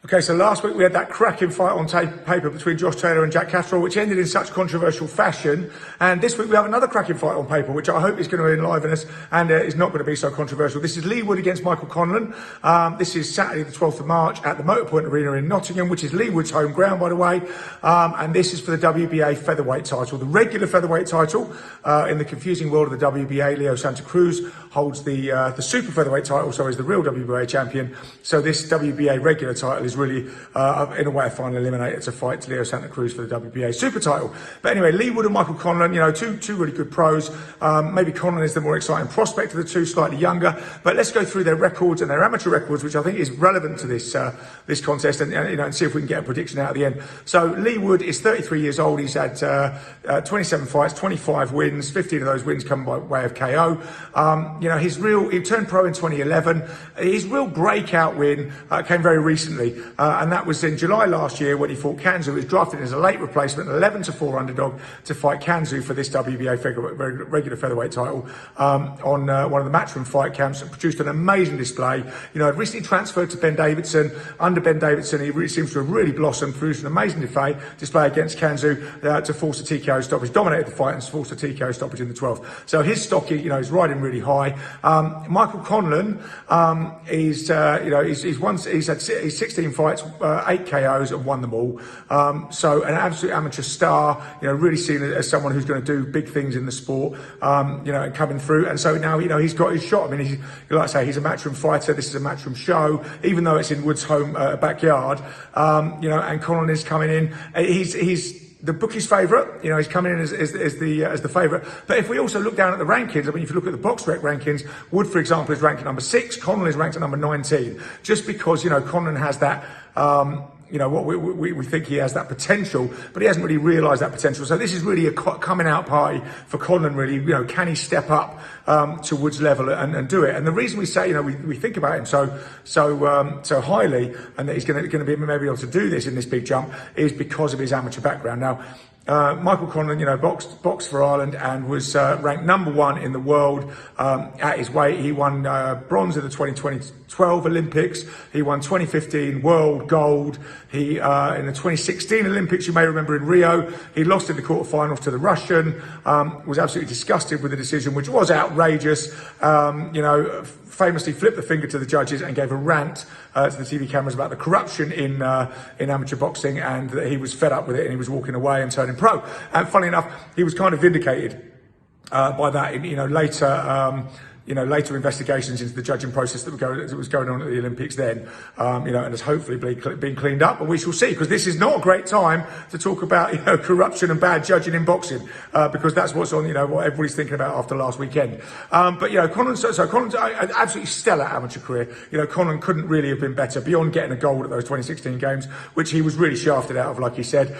Okay, so last week we had that cracking fight on paper between Josh Taylor and Jack Catterall, which ended in such controversial fashion. And this week we have another cracking fight on paper, which I hope is going to enliven us and is not going to be so controversial. This is Leigh Wood against Michael Conlan. This is Saturday the 12th of March at the Motorpoint Arena in Nottingham, which is Leigh Wood's home ground, by the way. And this is for the WBA featherweight title, the regular featherweight title. In the confusing world of the WBA, Leo Santa Cruz holds the super featherweight title, so he's the real WBA champion. So this WBA regular title is really, in a way, a final eliminator to fight to Leo Santa Cruz for the WBA super title. But anyway, Leigh Wood and Michael Conlan, you know, two really good pros. Maybe Conlan is the more exciting prospect of the two, slightly younger. But let's go through their records and their amateur records, which I think is relevant to this this contest, and you know, and see if we can get a prediction out at the end. So Leigh Wood is 33 years old. He's had 27 fights, 25 wins. 15 of those wins come by way of KO. You know, he turned pro in 2011. His real breakout win came very recently, and that was in July last year when he fought Kanzu. He was drafted as a late replacement, 11-4 underdog to fight Kanzu for this WBA regular featherweight title on one of the Matchroom fight camps, and produced an amazing display. You know, recently transferred to Ben Davidson. Under Ben Davidson, he really seems to have really blossomed, produced an amazing display against Kanzu to force a TKO stoppage, dominated the fight and forced a TKO stoppage in the 12th. So his stock, you know, is riding really high. Michael Conlan he's had 16 fights, 8 KOs and won them all. So an absolute amateur star, you know, really seen as someone who's going to do big things in the sport, you know, and coming through. And so now, you know, he's got his shot. I mean, like I say, he's a Matchroom fighter. This is a Matchroom show, even though it's in Wood's home backyard. You know, and Conlan is coming in. He's the bookie's favourite, you know, he's coming in as the favourite. But if we also look down at the rankings, I mean, if you look at the BoxRec rankings, Wood, for example, is ranked at number 6, Conlan is ranked at number 19, just because, you know, Conlan has that, you know, what we think he has that potential, but he hasn't really realised that potential. So this is really a coming out party for Conlan, really. You know, can he step up to Wood's level and do it? And the reason we say, you know, we think about him so highly, and that he's going to be maybe able to do this in this big jump, is because of his amateur background. Now, Michael Conlan, you know, boxed for Ireland and was ranked number 1 in the world at his weight. He won bronze in the 2012 Olympics. He won 2015 world gold. He in the 2016 Olympics, you may remember in Rio, he lost in the quarterfinals to the Russian. Was absolutely disgusted with the decision, which was outrageous. You know, famously flipped the finger to the judges and gave a rant to the TV cameras about the corruption in amateur boxing, and that he was fed up with it and he was walking away and turning pro. And funnily enough, he was kind of vindicated by that, you know, later investigations into the judging process that was going on at the Olympics then, you know, and has hopefully been cleaned up. But we shall see, because this is not a great time to talk about, you know, corruption and bad judging in boxing, because that's what's on, you know, what everybody's thinking about after last weekend. But, you know, Conlan's an absolutely stellar amateur career. You know, Conlan couldn't really have been better beyond getting a gold at those 2016 games, which he was really shafted out of, like he said.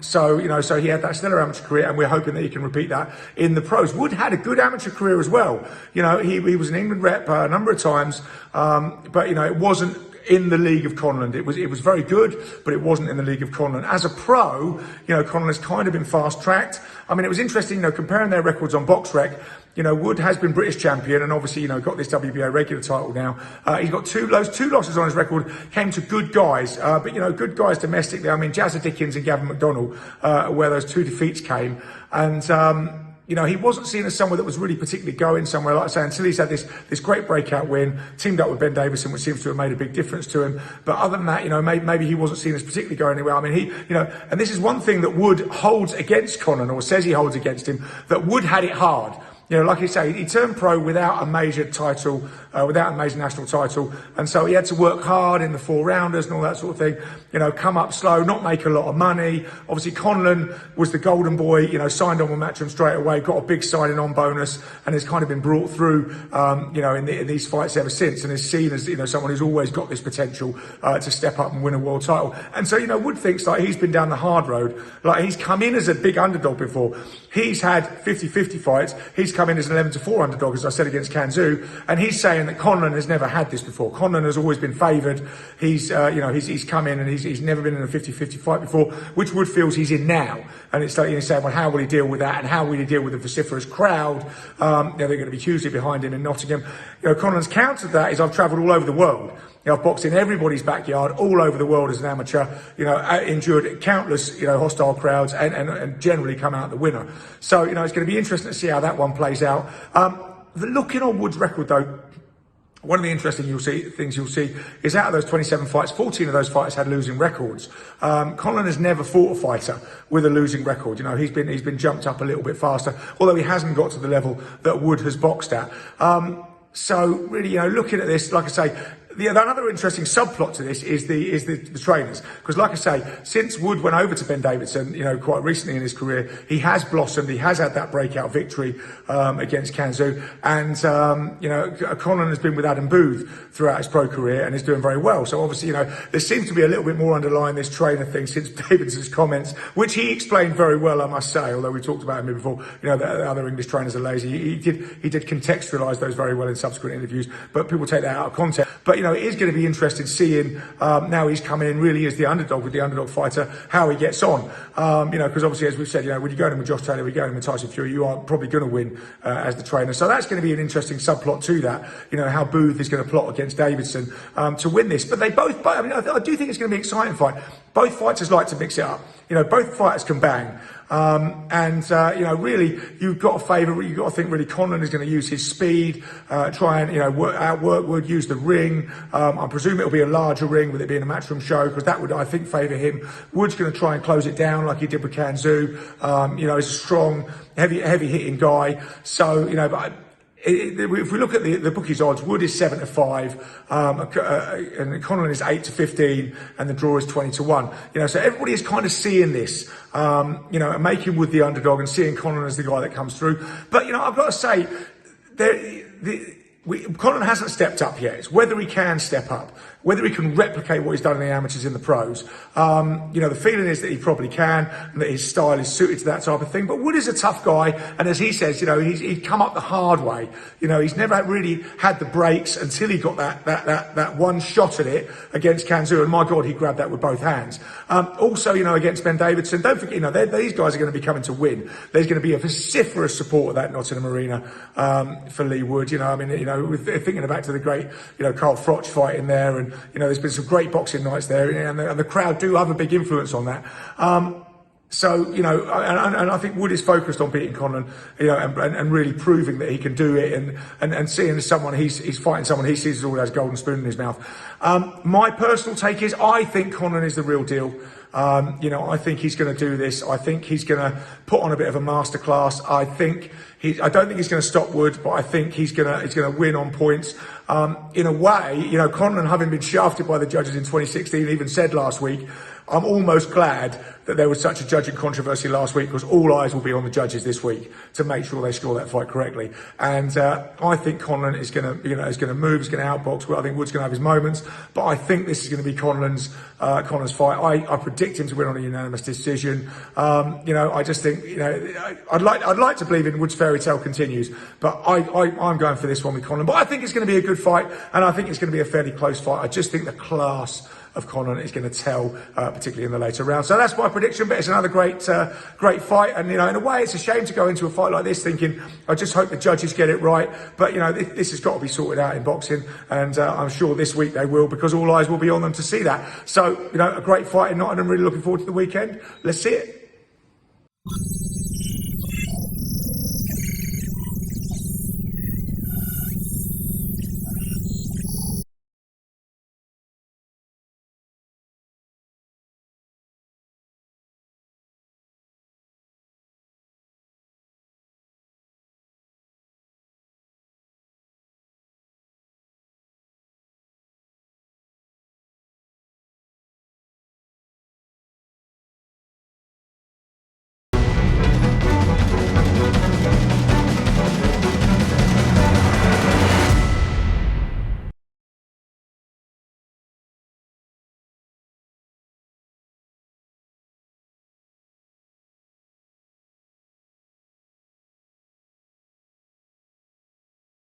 So, you know, so he had that stellar amateur career, and we're hoping that he can repeat that in the pros. Wood had a good amateur career as well. You know, he was an England rep a number of times, but, you know, it wasn't in the league of Conlan. It was very good, but it wasn't in the league of Conlan. As a pro, you know, Conlan has kind of been fast-tracked. I mean, it was interesting, you know, comparing their records on BoxRec. You know, Wood has been British champion and obviously, you know, got this WBA regular title now. He's got two losses on his record, came to good guys, but, you know, good guys domestically. I mean, Jazza Dickens and Gavin McDonnell, where those 2 defeats came. And, you know, he wasn't seen as someone that was really particularly going somewhere, like I say, until he's had this great breakout win, teamed up with Ben Davison, which seems to have made a big difference to him. But other than that, you know, maybe he wasn't seen as particularly going anywhere. I mean, you know, and this is one thing that Wood holds against Conlan, or says he holds against him, that Wood had it hard. You know, like you say, he turned pro without a major title, without a major national title. And so he had to work hard in the 4-rounders and all that sort of thing. You know, come up slow, not make a lot of money. Obviously, Conlan was the golden boy, you know, signed on with Matchroom straight away, got a big signing on bonus, and has kind of been brought through, you know, in these fights ever since, and is seen as, you know, someone who's always got this potential to step up and win a world title. And so, you know, Wood thinks like he's been down the hard road. Like, he's come in as a big underdog before. He's had 50-50 fights. He's come in as an 11-4 underdog, as I said, against Kanzu, and he's saying that Conlan has never had this before. Conlan has always been favoured. He's, you know, he's come in and he's never been in a 50-50 fight before, which Wood feels he's in now. And it's like, you know, saying, well, how will he deal with that, and how will he deal with the vociferous crowd? You know, they're going to be hugely behind him in Nottingham. You know, Conlan's countered that is, I've travelled all over the world. I've boxed in everybody's backyard all over the world as an amateur, endured countless, hostile crowds and generally come out the winner. So, it's going to be interesting to see how that one plays out. Looking on Wood's record though, one of the interesting things you'll see is out of those 27 fights, 14 of those fighters had losing records. Conlan has never fought a fighter with a losing record. He's been jumped up a little bit faster, although he hasn't got to the level that Wood has boxed at. So really, looking at this, like I say, another interesting subplot to this is the trainers, because like I say, since Wood went over to Ben Davidson, quite recently in his career, he has blossomed. He has had that breakout victory against Kanzu, and Conlan has been with Adam Booth throughout his pro career and is doing very well. So obviously, there seems to be a little bit more underlying this trainer thing since Davidson's comments, which he explained very well, I must say. Although we talked about him before, that other English trainers are lazy. He did contextualise those very well in subsequent interviews, but people take that out of context. But it is going to be interesting seeing now he's coming in really as the underdog with the underdog fighter, how he gets on. Because obviously, as we've said, when you go in with Josh Taylor, we go in with Tyson Fury, you are probably going to win as the trainer. So that's going to be an interesting subplot to that. How Booth is going to plot against Davidson to win this. But they both, I do think it's going to be an exciting fight. Both fighters like to mix it up. Both fighters can bang. Really, you've got to favour, you've got to think really Conlan is going to use his speed, try and, outwork Wood, use the ring. I presume it'll be a larger ring with it being a matchroom show, because that would, I think, favour him. Wood's going to try and close it down like he did with Kanzu. He's a strong, heavy hitting guy. So, but if we look at the bookies odds, Wood is 7-5, and Conlan is 8-15, and the draw is 20-1. So everybody is kind of seeing this, making Wood the underdog and seeing Conlan as the guy that comes through. But I've got to say, Conlan hasn't stepped up yet. It's whether he can step up, whether he can replicate what he's done in the amateurs in the pros. The feeling is that he probably can, and that his style is suited to that type of thing. But Wood is a tough guy, and as he says, he'd come up the hard way. He's never really had the breaks until he got that one shot at it against Kanzu, and my God, he grabbed that with both hands. Also, against Ben Davidson, don't forget, these guys are going to be coming to win. There's going to be a vociferous support at that Nottingham Arena for Leigh Wood. With thinking back to the great, Carl Froch fight in there, and there's been some great boxing nights there, and the crowd do have a big influence on that. So, and I think Wood is focused on beating Conlan, and really proving that he can do it, and seeing as someone he's fighting someone he sees as all has golden spoon in his mouth. My personal take is I think Conlan is the real deal. I think he's going to do this. I think he's going to put on a bit of a masterclass. I don't think he's going to stop Wood, but I think he's going to win on points. In a way, Conlan, having been shafted by the judges in 2016, even said last week, I'm almost glad that there was such a judging controversy last week, because all eyes will be on the judges this week to make sure they score that fight correctly. And I think Conlan is going to move, is going to outbox. Well, I think Wood's going to have his moments, but I think this is going to be Conlan's fight. I predict him to win on a unanimous decision. I just think I'd like to believe in Wood's fairy tale continues, but I'm going for this one with Conlan. But I think it's going to be a good fight, and I think it's going to be a fairly close fight. I just think the class of Conlan is going to tell, particularly in the later rounds. So that's my prediction, but it's another great fight. And, in a way, it's a shame to go into a fight like this thinking, I just hope the judges get it right. But, this has got to be sorted out in boxing. And I'm sure this week they will, because all eyes will be on them to see that. So, a great fight in Nottingham. Really looking forward to the weekend. Let's see it.